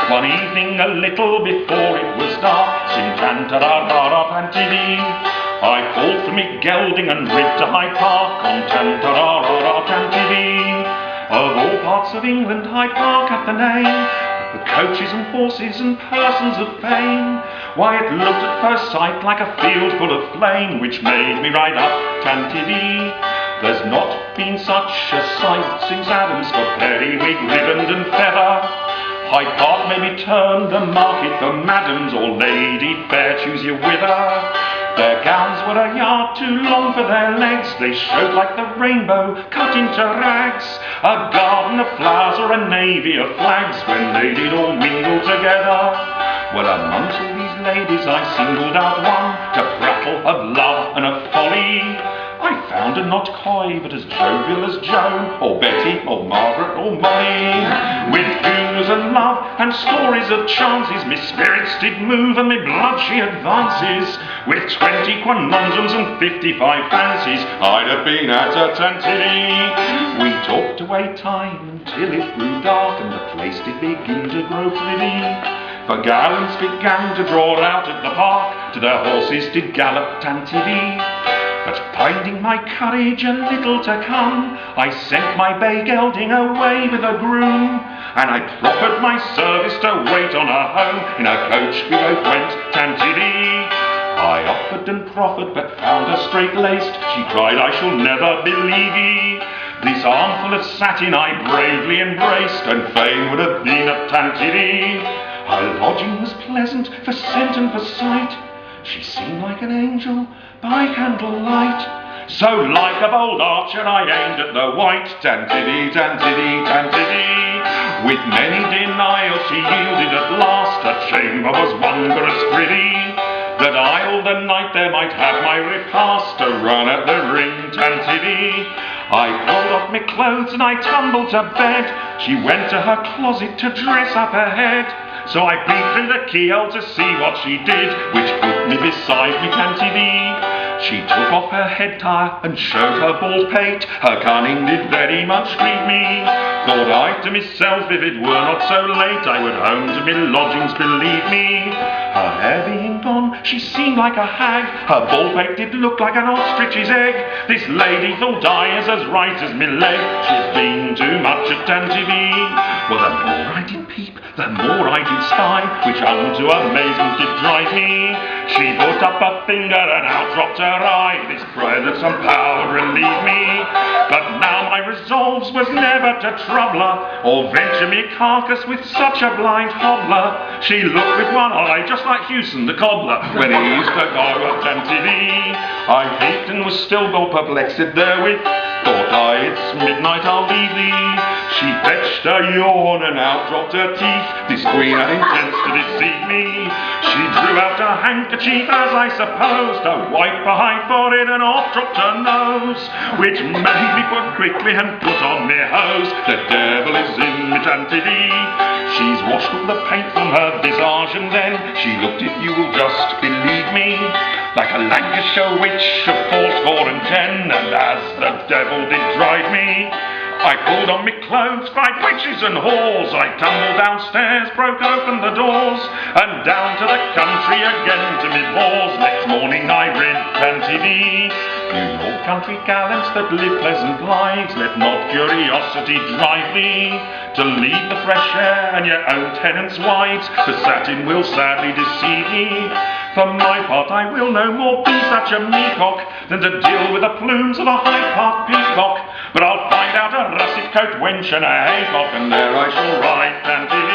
One evening, a little before it was dark, sing tan-ta-ra-ra-ra tan-ti-dee, I called for me gelding and rid to Hyde Park on tan-ta-ra-ra-ra tan-ti-dee. Of all parts of England, Hyde Park hath the name, the coaches and horses and persons of fame. Why, it looked at first sight like a field full of flame, which made me ride up tan-ti-dee. There's not been such a sight since Adams for periwig, riband and feather. Hyde Park may be termed the market for madams, or lady fair, choose your whither. Their gowns were a yard too long for their legs, they showed like the rainbow cut into rags. A garden of flowers or a navy of flags, when they did all mingle together. Well, amongst all these ladies I singled out one, to prattle of love and of folly. I found her not coy, but as jovial as Joan, or Betty, or Margaret, or Molly. With views and love and stories of chances, me spirits did move and me blood she advances. With 20 conundrums and 55 fancies, I'd have been at her tan-ti-dee. We talked away time until it grew dark, and the place did begin to grow pretty. For gallants began to draw out at the park, to their horses did gallop tan-ti-dee. But finding my courage a little to come, I sent my bay gelding away with a groom, and I proffered my service to wait on her home. In a coach we both went tan-ti-dee. I offered and proffered, but found her straight-laced. She cried, I shall never believe ye. This armful of satin I bravely embraced, and fain would have been at tan-ti-dee. Her lodging was pleasant for scent and for sight. She seemed like an angel by candlelight. So like a bold archer I aimed at the white, tan-ti-dee, tan-ti-dee, tan-ti-dee. With many denials she yielded at last. Her chamber was wondrous pretty, that I all the night there might have my repast, to run at the ring, tan-ti-dee. I pulled off my clothes and I tumbled to bed. She went to her closet to dress up her head. So I peeped through the keyhole to see what she did, which put me beside me tan-ti-dee. She took off her head tire and showed her bald pate. Her cunning did very much grieve me. Thought I to myself, if it were not so late, I would home to me lodgings, believe me. Her hair being gone, she seemed like a hag. Her bald pate did look like an ostrich's egg. This lady thought I as right as me leg. She's been too much at tan-ti-dee. Well, the more I did peep, the more I did spy, which unto amazement did drive me. She put up a finger and out dropped her eye. This prayer that some power relieve me. But now my resolves was never to trouble her, or venture me carcass with such a blind hobbler. She looked with one eye just like Hewson the cobbler, when he used to go at tan-ti-dee. I peeped and was still more perplexed therewith. Thought I, it's midnight, I'll leave thee. She fetched a yawn and out dropped her teeth. This queen had intents to deceive me. She drew out her handkerchief, as I supposed, to wipe her high forehead, and off dropped her nose, which made me put quickly and put on me hose. The devil is in me tan-ti-dee. She's washed all the paint from her visage, and then she looked, if you will just believe me, like a Lancashire witch of 4 and 10, and as the devil did drive me, I pulled on me clothes, cried witches and whores. I tumbled downstairs, broke open the doors, and down to the country again to me balls. Next morning I read tan-ti-dee. You Lord country gallants that live pleasant lives, let not curiosity drive thee to leave the fresh air and your own tenants' wives, for satin will sadly deceive ye. For my part I will no more be such a meacock, than to deal with the plumes of a Hyde Park peacock. But I'll find out a russet coat wench and a haycock, and there I shall ride tan-ti-dee.